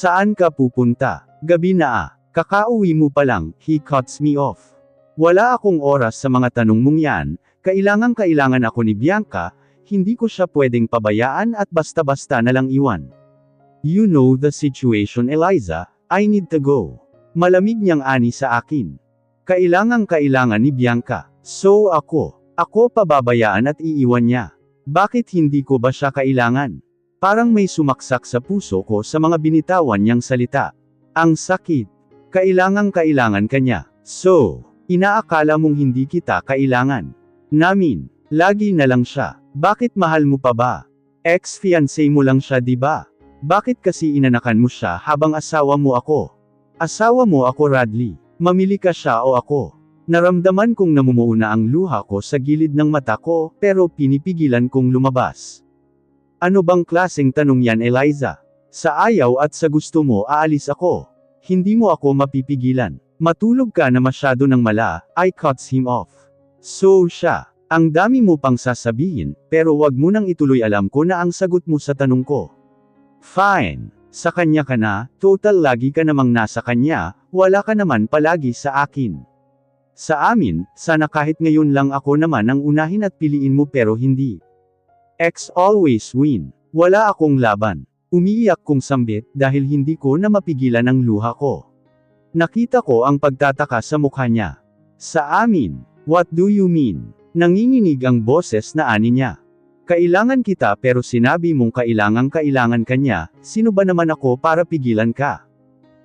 Saan ka pupunta? Gabi na ah. Kakauwi mo pa lang, he cuts me off. Wala akong oras sa mga tanong mong yan, kailangan ako ni Bianca, hindi ko siya pwedeng pabayaan at basta-basta na lang iwan. You know the situation Eliza, I need to go. Malamig niyang ani sa akin. Kailangan ni Bianca. So ako pababayaan at iiwan niya. Bakit hindi ko ba siya kailangan? Parang may sumaksak sa puso ko sa mga binitawan niyang salita. Ang sakit. Kailangan ka niya. So, inaakala mong hindi kita kailangan namin. Lagi na lang siya. Bakit mahal mo pa ba? Ex-fiancé mo lang siya di ba? Bakit kasi inanakan mo siya habang asawa mo ako? Asawa mo ako Radley. Mamili ka siya o ako. Naramdaman kong namumuuna ang luha ko sa gilid ng mata ko, pero pinipigilan kong lumabas. Ano bang klaseng tanong yan Eliza? Sa ayaw at sa gusto mo aalis ako. Hindi mo ako mapipigilan. Matulog ka na masyado ng mala, I cuts him off. So siya. Ang dami mo pang sasabihin, pero wag mo nang ituloy alam ko na ang sagot mo sa tanong ko. Fine. Sa kanya ka na, total lagi ka namang nasa kanya, wala ka naman palagi sa akin. Sa amin, sana kahit ngayon lang ako naman ang unahin at piliin mo pero hindi. Ex always win. Wala akong laban. Umiiyak kong sambit dahil hindi ko na mapigilan ang luha ko. Nakita ko ang pagtataka sa mukha niya. Sa amin, what do you mean? Nanginginig ang boses na ani niya. Kailangan kita pero sinabi mong kailangan ka niya, sino ba naman ako para pigilan ka?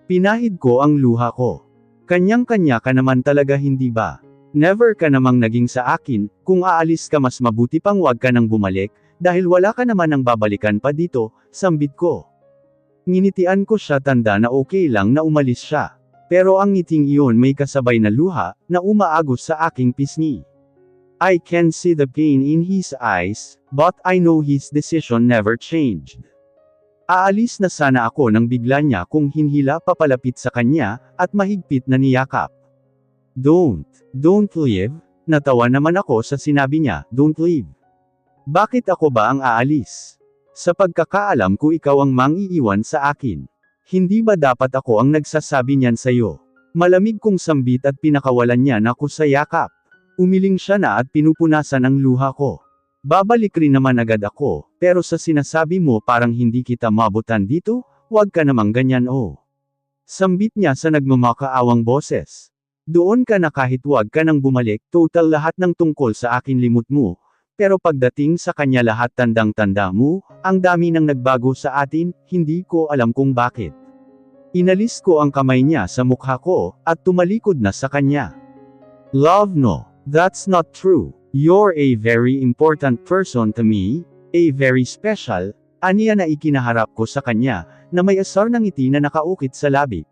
Pinahid ko ang luha ko. Kanyang-kanya ka naman talaga hindi ba? Never ka namang naging sa akin, kung aalis ka mas mabuti pang wag ka nang bumalik, dahil wala ka naman ang babalikan pa dito, sambit ko. Nginitian ko siya tanda na okay lang na umalis siya. Pero ang ngiting iyon may kasabay na luha, na umaagos sa aking pisngi. I can see the pain in his eyes, but I know his decision never changed. Aalis na sana ako nang bigla niya kung hinhila papalapit sa kanya, at mahigpit na niyakap. Don't leave. Natawa naman ako sa sinabi niya, don't leave. Bakit ako ba ang aalis? Sa pagkakaalam ko ikaw ang mang-iiwan sa akin. Hindi ba dapat ako ang nagsasabi niyan sa'yo? Malamig kong sambit at pinakawalan niya na ako sa yakap. Umiling siya na at pinupunasan ang luha ko. Babalik rin naman agad ako, pero sa sinasabi mo parang hindi kita mabutan dito, wag ka namang ganyan oh. Sambit niya sa nagmamakaawang boses. Doon ka na kahit wag ka nang bumalik, total lahat ng tungkol sa akin limot mo. Pero pagdating sa kanya lahat tandang-tanda mo, ang dami nang nagbago sa atin, hindi ko alam kung bakit. Inalis ko ang kamay niya sa mukha ko, at tumalikod na sa kanya. Love no, that's not true. You're a very important person to me, a very special, aniya na ikinaharap ko sa kanya, na may asar ng ngiti na nakaukit sa labi.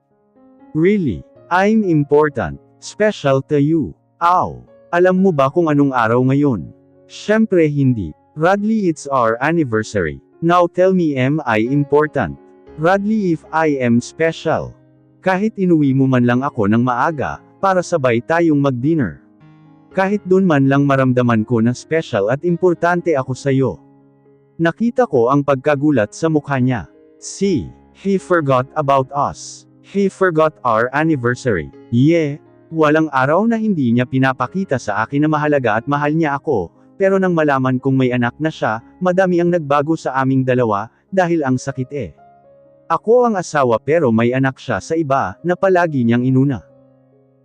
Really, I'm important, special to you. Ow, alam mo ba kung anong araw ngayon? Syempre hindi. Radley, it's our anniversary. Now tell me, am I important? Radley, if I am special. Kahit inuwi mo man lang ako ng maaga, para sabay tayong mag-dinner. Kahit dun man lang maramdaman ko na special at importante ako sa'yo. Nakita ko ang pagkagulat sa mukha niya. See, he forgot about us. He forgot our anniversary. Yeah, walang araw na hindi niya pinapakita sa akin na mahalaga at mahal niya ako. Pero nang malaman kong may anak na siya, madami ang nagbago sa aming dalawa, dahil ang sakit eh. Ako ang asawa pero may anak siya sa iba, na palagi niyang inuna.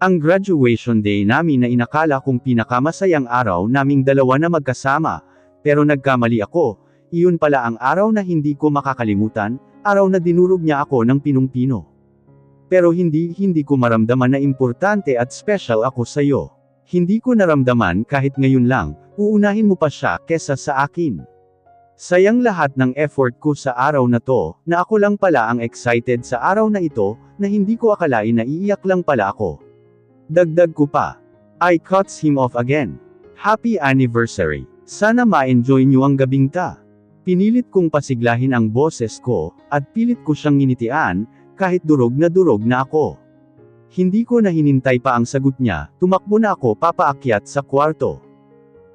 Ang graduation day namin na inakala kong pinakamasayang araw naming dalawa na magkasama, pero nagkamali ako, iyon pala ang araw na hindi ko makakalimutan, araw na dinurog niya ako ng pinung-pino. Pero hindi ko maramdaman na importante at special ako sa'yo. Hindi ko naramdaman kahit ngayon lang, uunahin mo pa siya kesa sa akin. Sayang lahat ng effort ko sa araw na to, na ako lang pala ang excited sa araw na ito, na hindi ko akalain na iiyak lang pala ako. Dagdag ko pa. I cuts him off again. Happy anniversary. Sana ma-enjoy niyo ang gabing ta. Pinilit kong pasiglahin ang boses ko, at pilit ko siyang nginitian, kahit durog na ako. Hindi ko na hinintay pa ang sagot niya, tumakbo na ako papaakyat sa kwarto.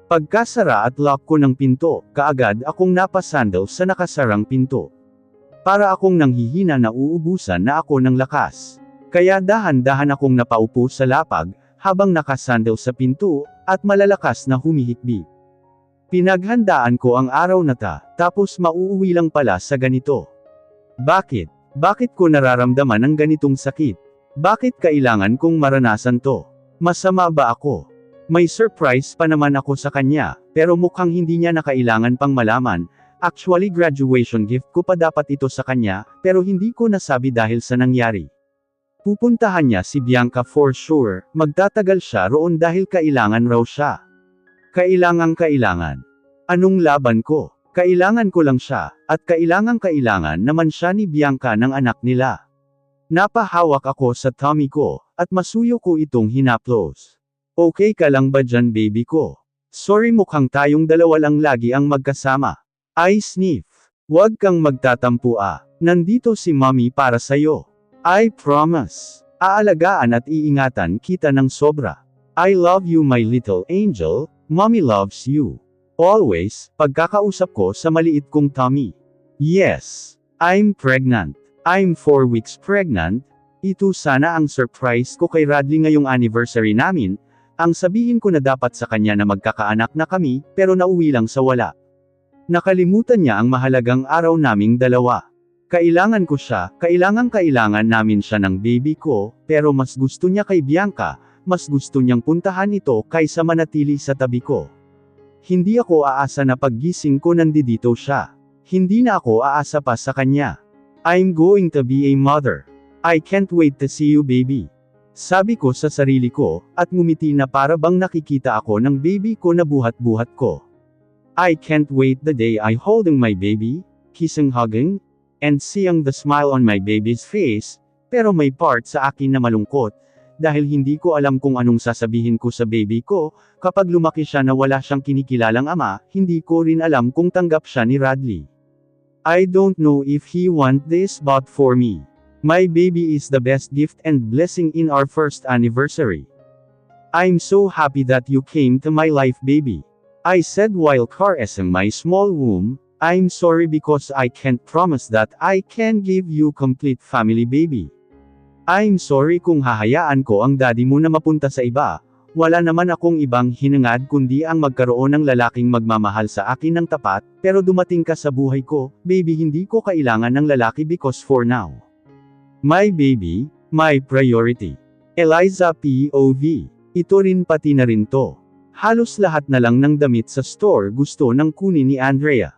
Pagkasara at lock ko ng pinto, kaagad akong napasandal sa nakasarang pinto. Para akong nanghihina na uubusan na ako ng lakas. Kaya dahan-dahan akong napaupo sa lapag, habang nakasandal sa pinto, at malalakas na humihikbi. Pinaghandaan ko ang araw na tapos mauuwi lang pala sa ganito. Bakit? Bakit ko nararamdaman ang ganitong sakit? Bakit kailangan kong maranasan to? Masama ba ako? May surprise pa naman ako sa kanya, pero mukhang hindi niya na kailangan pang malaman. Actually graduation gift ko pa dapat ito sa kanya, pero hindi ko nasabi dahil sa nangyari. Pupuntahan niya si Bianca for sure, magtatagal siya roon dahil kailangan raw siya. Kailangan. Anong laban ko? Kailangan ko lang siya, at kailangan naman siya ni Bianca ng anak nila. Napahawak ako sa tummy ko, at masuyo ko itong hinaplos. Okay ka lang ba dyan baby ko? Sorry mukhang tayong dalawa lang lagi ang magkasama. I sniff. Huwag kang magtatampo nandito si mommy para sa'yo. I promise. Aalagaan at iingatan kita ng sobra. I love you my little angel. Mommy loves you. Always, pagkakausap ko sa maliit kong tummy. Yes. I'm pregnant. I'm 4 weeks pregnant. Ito sana ang surprise ko kay Radley ngayong anniversary namin. Ang sabihin ko na dapat sa kanya na magkakaanak na kami, pero nauwi lang sa wala. Nakalimutan niya ang mahalagang araw naming dalawa. Kailangan ko siya, kailangan namin siya ng baby ko, pero mas gusto niya kay Bianca, mas gusto niyang puntahan ito kaysa manatili sa tabi ko. Hindi ako aasa na paggising ko nandito siya. Hindi na ako aasa pa sa kanya. I'm going to be a mother. I can't wait to see you baby. Sabi ko sa sarili ko, at ngumiti na para bang nakikita ako ng baby ko na buhat-buhat ko. I can't wait the day I holding my baby, kissing hugging, and seeing the smile on my baby's face, pero may part sa akin na malungkot, dahil hindi ko alam kung anong sasabihin ko sa baby ko, kapag lumaki siya na wala siyang kinikilalang ama, hindi ko rin alam kung tanggap siya ni Radley. I don't know if he want this but for me. My baby is the best gift and blessing in our first anniversary. I'm so happy that you came to my life baby. I said while caressing my small womb, I'm sorry because I can't promise that I can give you complete family baby. I'm sorry kung hahayaan ko ang daddy mo na mapunta sa iba, wala naman akong ibang hinangad kundi ang magkaroon ng lalaking magmamahal sa akin ng tapat, pero dumating ka sa buhay ko, baby hindi ko kailangan ng lalaki because for now. My baby, my priority. Eliza POV. Ito rin pati na rin to. Halos lahat na lang ng damit sa store gusto nang kunin ni Andrea.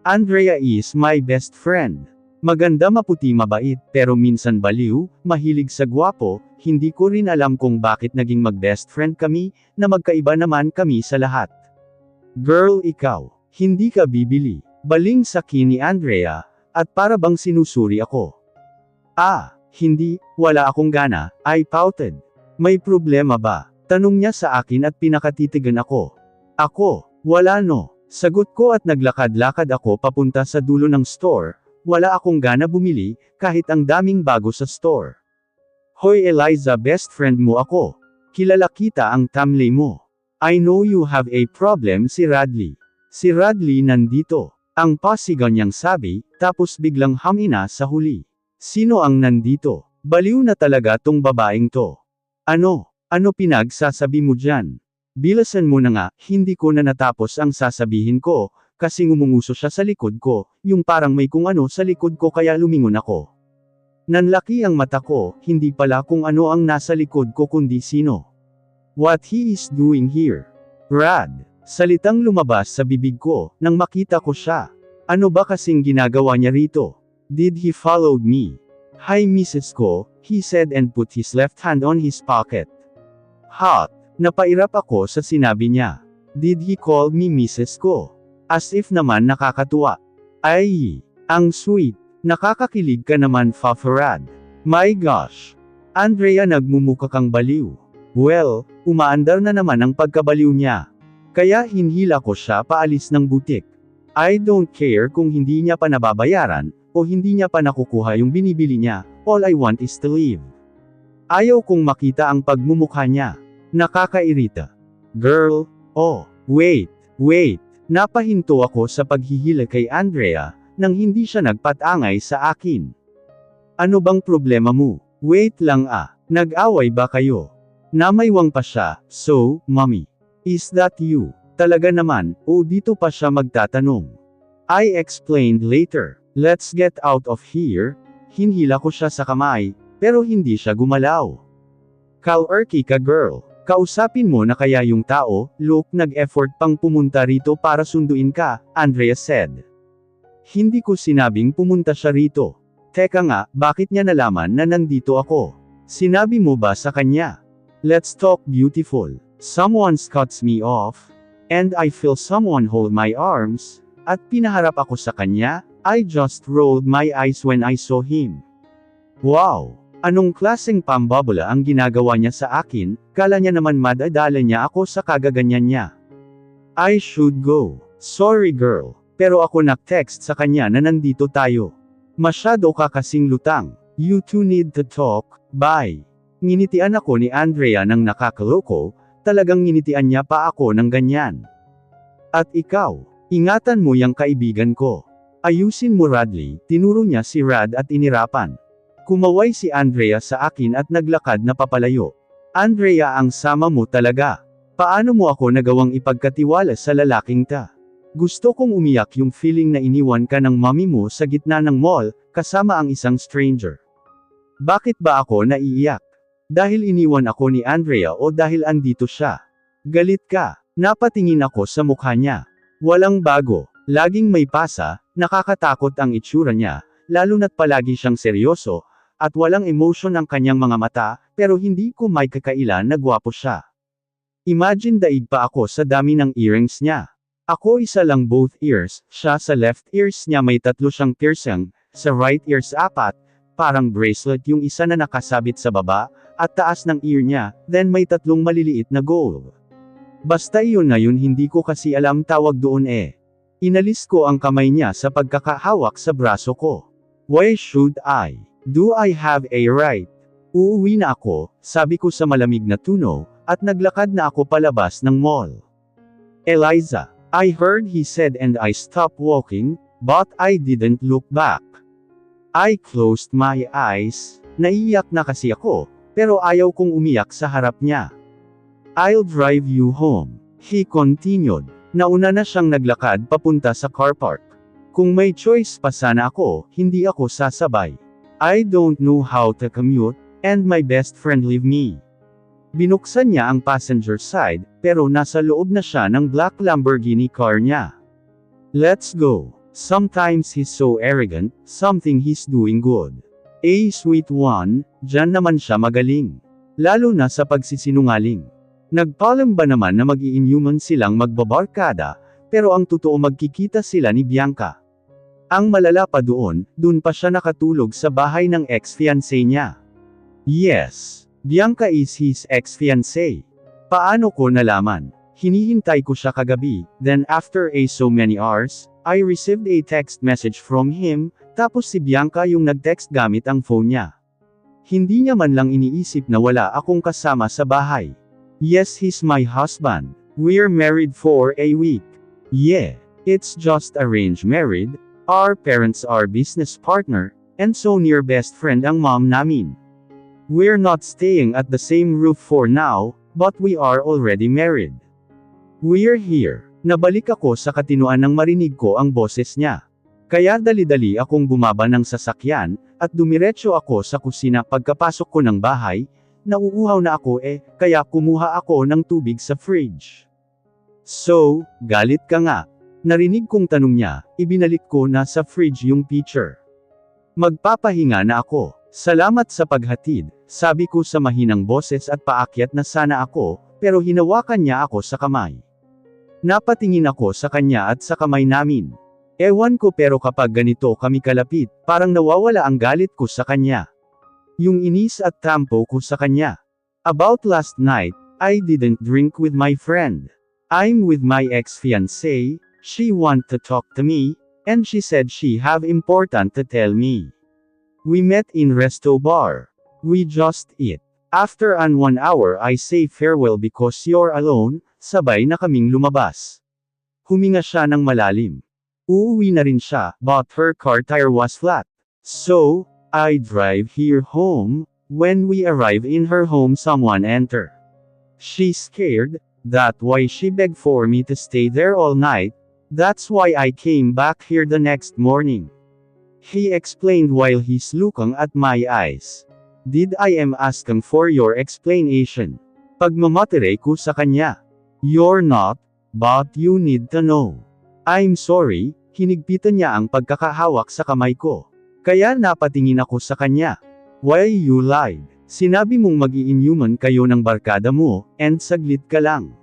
Andrea is my best friend. Maganda maputi mabait, pero minsan baliw, mahilig sa gwapo, hindi ko rin alam kung bakit naging mag-best friend kami, na magkaiba naman kami sa lahat. Girl ikaw, hindi ka bibili, baling sa akin ni Andrea, at para bang sinusuri ako. Hindi, wala akong gana, I pouted. May problema ba? Tanong niya sa akin at pinakatitigan ako. Ako, wala no. Sagot ko at naglakad-lakad ako papunta sa dulo ng store. Wala akong gana bumili, kahit ang daming bago sa store. Hoy Eliza best friend mo ako. Kilala kita ang tamlay mo. I know you have a problem si Radley. Si Radley nandito. Ang pasigaw niyang sabi, tapos biglang hamina sa huli. Sino ang nandito? Baliw na talaga tong babaeng to. Ano pinagsasabi mo dyan? Bilasan mo na nga, hindi ko na natapos ang sasabihin ko, kasi ngumunguso siya sa likod ko, yung parang may kung ano sa likod ko kaya lumingon ako. Nanlaki ang mata ko, hindi pala kung ano ang nasa likod ko kundi sino. What he is doing here. Rad. Salitang lumabas sa bibig ko, nang makita ko siya. Ano ba kasing ginagawa niya rito? Did he follow me? Hi Mrs. ko, he said and put his left hand on his pocket. Hot. Napairap ako sa sinabi niya. Did he call me Mrs. ko? As if naman nakakatuwa. Ay, ang sweet. Nakakakilig ka naman Fafarad. My gosh. Andrea nagmumuka kang baliw. Well, umaandar na naman ang pagkabaliw niya. Kaya hinhila ko siya paalis ng butik. I don't care kung hindi niya pa nababayaran, o hindi niya pa nakukuha yung binibili niya, all I want is to leave. Ayaw kong makita ang pagmumukha niya. Nakakairita. Girl, wait. Napahinto ako sa paghihila kay Andrea, nang hindi siya nagpatangay sa akin. Ano bang problema mo? Wait lang nag-away ba kayo? Namaywang pa siya, so, mommy. Is that you? Talaga naman, dito pa siya magtatanong. I explained later. Let's get out of here. Hinhila ko siya sa kamay, pero hindi siya gumalaw. Kalerky ka girl. Kausapin mo na kaya yung tao, look nag-effort pang pumunta rito para sunduin ka, Andrea said. Hindi ko sinabing pumunta siya rito. Teka nga, bakit niya nalaman na nandito ako? Sinabi mo ba sa kanya? Let's talk beautiful. Someone cuts me off, and I feel someone hold my arms, at pinaharap ako sa kanya, I just rolled my eyes when I saw him. Wow! Anong klaseng pambabula ang ginagawa niya sa akin, kala niya naman madadala niya ako sa kagaganyan niya. I should go. Sorry girl, pero ako nag-text sa kanya na nandito tayo. Masyado ka kasing lutang. You two need to talk, bye. Nginitian ako ni Andrea ng nakakaloko, talagang nginitian niya pa ako ng ganyan. At ikaw, ingatan mo yang kaibigan ko. Ayusin mo Radley, tinuro niya si Rad at inirapan. Kumaway si Andrea sa akin at naglakad na papalayo. Andrea ang sama mo talaga. Paano mo ako nagawang ipagkatiwala sa lalaking ta? Gusto kong umiyak yung feeling na iniwan ka ng mommy mo sa gitna ng mall, kasama ang isang stranger. Bakit ba ako naiiyak? Dahil iniwan ako ni Andrea o dahil andito siya? Galit ka. Napatingin ako sa mukha niya. Walang bago. Laging may pasa, nakakatakot ang itsura niya, lalo na't palagi siyang seryoso, at walang emotion ang kanyang mga mata, pero hindi ko may kakailan na gwapo siya. Imagine daig pa ako sa dami ng earrings niya. Ako isa lang both ears, siya sa left ears niya may 3 siyang piercing, sa right ears 4, parang bracelet yung isa na nakasabit sa baba, at taas ng ear niya, then may 3 maliliit na gold. Basta iyon na yun hindi ko kasi alam tawag doon Inalis ko ang kamay niya sa pagkakahawak sa braso ko. Why should I? Do I have a right? Uuwi na ako, sabi ko sa malamig na tuno, at naglakad na ako palabas ng mall. Eliza, I heard he said and I stopped walking, but I didn't look back. I closed my eyes, naiiyak na kasi ako, pero ayaw kong umiyak sa harap niya. I'll drive you home, he continued. Nauna na siyang naglakad papunta sa car park. Kung may choice pa sana ako, hindi ako sasabay. I don't know how to commute, and my best friend leave me. Binuksan niya ang passenger side, pero nasa loob na siya ng black Lamborghini car niya. Let's go. Sometimes he's so arrogant, something he's doing good. Sweet one, dyan naman siya magaling. Lalo na sa pagsisinungaling. Nagpaalam ba naman na mag-i-inhuman silang magbabarkada, pero ang totoo magkikita sila ni Bianca. Ang malala pa doon pa siya nakatulog sa bahay ng ex-fiancé niya. Yes, Bianca is his ex-fiancé. Paano ko nalaman? Hinihintay ko siya kagabi, then after so many hours, I received a text message from him, tapos si Bianca yung nag-text gamit ang phone niya. Hindi niya man lang iniisip na wala akong kasama sa bahay. Yes, he's my husband. We're married for a week. Yeah, it's just arranged married. Our parents are business partner, and so near best friend ang mom namin. We're not staying at the same roof for now, but we are already married. We're here. Nabalik ako sa katinuan nang marinig ko ang boses niya. Kaya dali-dali akong bumaba ng sasakyan, at dumiretso ako sa kusina pagkapasok ko ng bahay, nauuhaw na ako kaya kumuha ako ng tubig sa fridge. So, galit ka nga. Narinig kong tanong niya, ibinalik ko na sa fridge yung pitcher. Magpapahinga na ako. Salamat sa paghatid, sabi ko sa mahinang boses at paakyat na sana ako, pero hinawakan niya ako sa kamay. Napatingin ako sa kanya at sa kamay namin. Ewan ko pero kapag ganito kami kalapit, parang nawawala ang galit ko sa kanya. Yung inis at tampo ko sa kanya. About last night, I didn't drink with my friend. I'm with my ex-fiancé, she want to talk to me, and she said she have important to tell me. We met in resto bar. We just eat. After 1 hour I say farewell because you're alone, sabay na kaming lumabas. Huminga siya ng malalim. Uuwi na rin siya, but her car tire was flat. So, I drive here home. When we arrive in her home, someone enter. She's scared, that's why she begged for me to stay there all night. That's why I came back here the next morning. He explained while he's looking at my eyes. Did I am asking for your explanation? Pagmamatere ko sa kanya. You're not, but you need to know. I'm sorry, hinigpitan niya ang pagkakahawak sa kamay ko. Kaya napatingin ako sa kanya. Why you lied? Sinabi mong mag-i-inhuman kayo ng barkada mo, and saglit ka lang.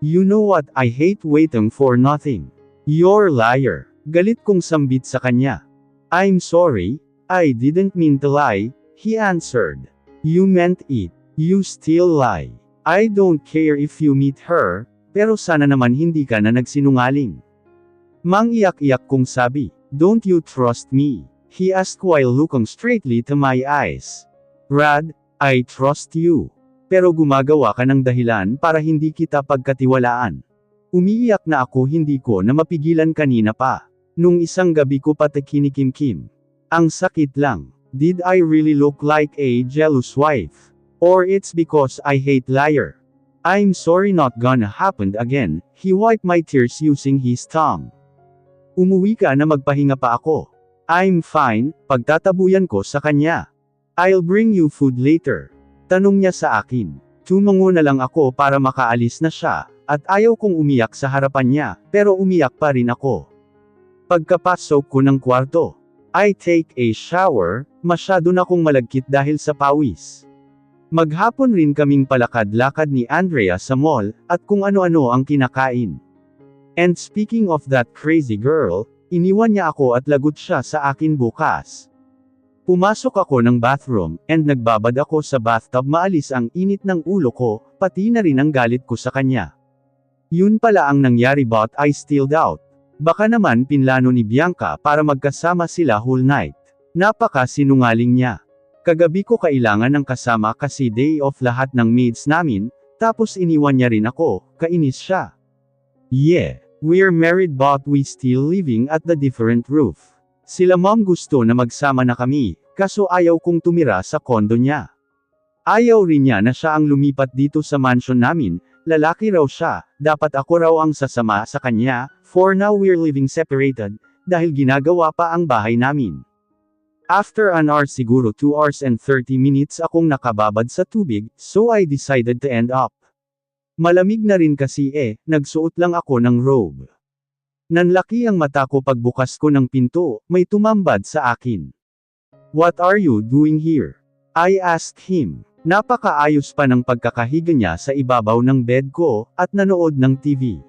You know what, I hate waiting for nothing. You're liar. Galit kong sambit sa kanya. I'm sorry, I didn't mean to lie, he answered. You meant it. You still lie. I don't care if you meet her, pero sana naman hindi ka na nagsinungaling. Mangiyak-iyak kong sabi, don't you trust me? He asked while looking straightly to my eyes. Rad, I trust you. Pero gumagawa ka ng dahilan para hindi kita pagkatiwalaan. Umiiyak na ako, hindi ko na mapigilan kanina pa. Nung isang gabi ko pati kinikim-kim. Ang sakit lang. Did I really look like a jealous wife? Or it's because I hate liar? I'm sorry, not gonna happen again. He wiped my tears using his tongue. Umuwi ka na, magpahinga pa ako. I'm fine, pagtatabuyan ko sa kanya. I'll bring you food later. Tanong niya sa akin. Tumango na lang ako para makaalis na siya, at ayaw kong umiyak sa harapan niya, pero umiyak pa rin ako. Pagkapasok ko ng kwarto, I take a shower, masyado na akong malagkit dahil sa pawis. Maghapon rin kaming palakad-lakad ni Andrea sa mall, at kung ano-ano ang kinakain. And speaking of that crazy girl, iniwan niya ako at lagot siya sa akin bukas. Pumasok ako ng bathroom, and nagbabad ako sa bathtub, maalis ang init ng ulo ko, pati na rin ang galit ko sa kanya. Yun pala ang nangyari, but I still doubt. Baka naman pinlano ni Bianca para magkasama sila whole night. Napaka-sinungaling niya. Kagabi ko kailangan ng kasama kasi day off lahat ng maids namin, tapos iniwan niya rin ako, kainis siya. Yeah, we're married but we still living at the different roof. Sila mom gusto na magsama na kami, kaso ayaw kong tumira sa kondo niya. Ayaw rin niya na siya ang lumipat dito sa mansion namin, lalaki raw siya, dapat ako raw ang sasama sa kanya, for now we're living separated, dahil ginagawa pa ang bahay namin. After an hour, siguro 2 hours and 30 minutes akong nakababad sa tubig, so I decided to end up. Malamig na rin kasi nagsuot lang ako ng robe. Nanlaki ang mata ko pagbukas ko ng pinto, may tumambad sa akin. What are you doing here? I asked him. Napakaayos pa ng pagkakahiga niya sa ibabaw ng bed ko, at nanood ng TV.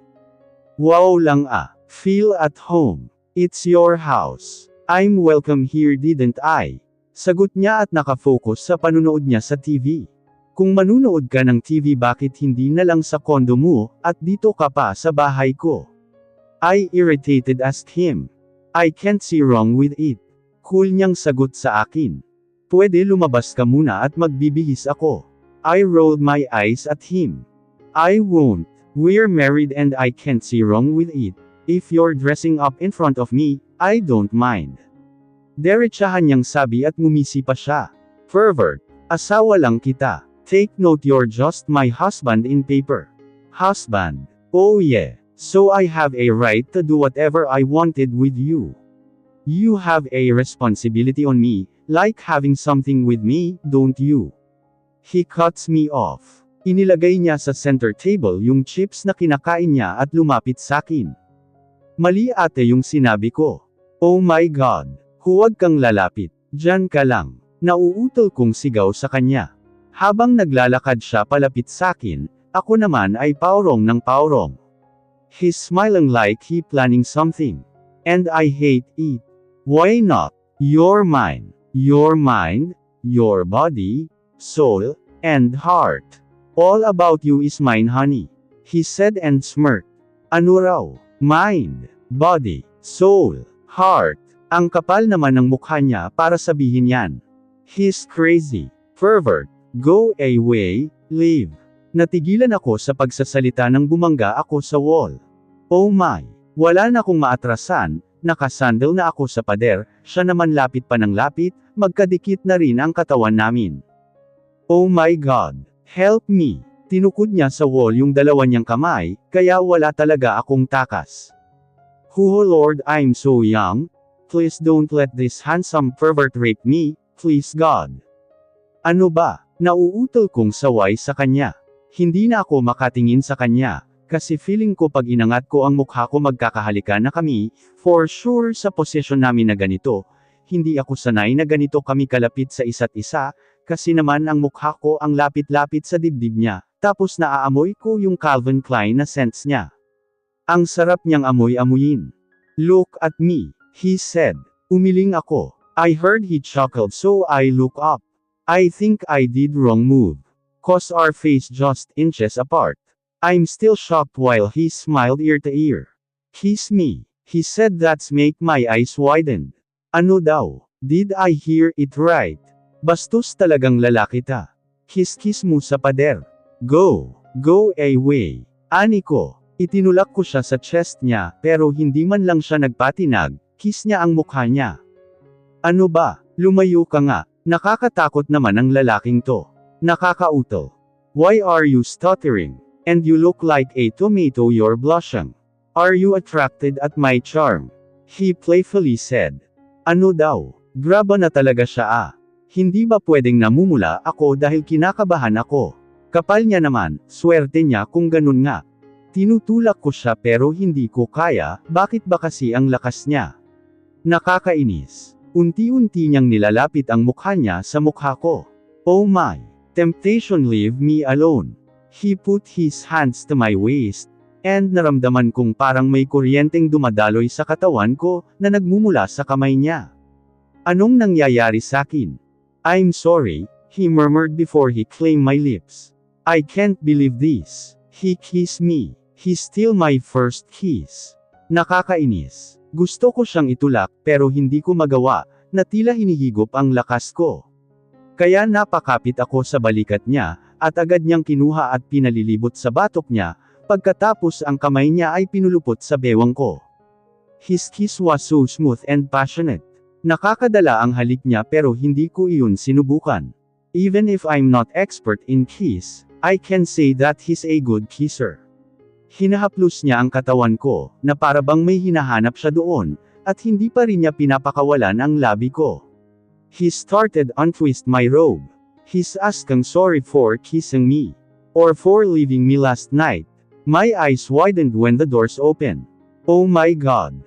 Wow lang feel at home. It's your house. I'm welcome here, didn't I? Sagot niya at nakafocus sa panunood niya sa TV. Kung manunood ka ng TV, bakit hindi na lang sa kondo mo, at dito ka pa sa bahay ko? I irritated asked him. I can't see wrong with it. Cool niyang sagot sa akin. Pwede lumabas ka muna at magbibihis ako. I rolled my eyes at him. I won't. We're married and I can't see wrong with it. If you're dressing up in front of me, I don't mind. Derechahan niyang sabi at ngumisi pa siya. Pervert. Asawa lang kita. Take note, you're just my husband in paper. Husband. Oh yeah. So I have a right to do whatever I wanted with you. You have a responsibility on me, like having something with me, don't you? He cuts me off. Inilagay niya sa center table yung chips na kinakain niya at lumapit sakin. Mali ate yung sinabi ko. Oh my God. Huwag kang lalapit. Diyan ka lang. Nauutol kong sigaw sa kanya. Habang naglalakad siya palapit sakin, ako naman ay paurong ng paurong. He's smiling like he planning something. And I hate it. Why not? You're mine. Your mind, your body, soul, and heart. All about you is mine, honey. He said and smirked. Ano raw? Mind, body, soul, heart. Ang kapal naman ng mukha niya para sabihin yan. He's crazy. Pervert. Go away, leave. Natigilan ako sa pagsasalita nang bumangga ako sa wall. Oh my! Wala na akong maatrasan, nakasandal na ako sa pader, siya naman lapit pa ng lapit, magkadikit na rin ang katawan namin. Oh my God! Help me! Tinukod niya sa wall yung dalawa niyang kamay, kaya wala talaga akong takas. Oh Lord, I'm so young. Please don't let this handsome pervert rape me, please God. Ano ba? Nauutol kong saway sa kanya. Hindi na ako makatingin sa kanya, kasi feeling ko pag inangat ko ang mukha ko magkakahalikan na kami, for sure sa posisyon namin na ganito. Hindi ako sanay na ganito kami kalapit sa isa't isa, kasi naman ang mukha ko ang lapit-lapit sa dibdib niya, tapos naaamoy ko yung Calvin Klein na scents niya. Ang sarap niyang amoy-amuyin. Look at me, he said. Umiling ako. I heard he chuckled so I look up. I think I did wrong move. Cause our face just inches apart. I'm still shocked while he smiled ear to ear. Kiss me, he said, that's make my eyes widen. Ano daw? Did I hear it right? Bastos talagang lalaki ta. Kiss-kiss mo sa pader. Go away. Ani ko. Itinulak ko siya sa chest niya, pero hindi man lang siya nagpatinag, kiss niya ang mukha niya. Ano ba? Lumayo ka nga. Nakakatakot naman ang lalaking to. Nakakautol. Why are you stuttering? And you look like a tomato, you're blushing. Are you attracted at my charm? He playfully said. Ano daw? Graba na talaga siya. Hindi ba pwedeng namumula ako dahil kinakabahan ako? Kapal niya naman, swerte niya kung ganun nga. Tinutulak ko siya pero hindi ko kaya, bakit ba kasi ang lakas niya? Nakakainis. Unti-unti niyang nilalapit ang mukha niya sa mukha ko. Oh my! Temptation, leave me alone. He put his hands to my waist, and naramdaman kong parang may kuryenteng dumadaloy sa katawan ko, na nagmumula sa kamay niya. Anong nangyayari sakin? I'm sorry, he murmured before he claimed my lips. I can't believe this. He kissed me. He's still my first kiss. Nakakainis. Gusto ko siyang itulak, pero hindi ko magawa, na tila hinihigop ang lakas ko. Kaya napakapit ako sa balikat niya, at agad niyang kinuha at pinalilibot sa batok niya, pagkatapos ang kamay niya ay pinulupot sa bewang ko. His kiss was so smooth and passionate. Nakakadala ang halik niya pero hindi ko iyon sinubukan. Even if I'm not expert in kiss, I can say that he's a good kisser. Hinahaplos niya ang katawan ko, na para bang may hinahanap siya doon, at hindi pa rin niya pinapakawalan ang labi ko. He started untwist my robe. He's asking sorry for kissing me. Or for leaving me last night. My eyes widened when the doors opened. Oh my God!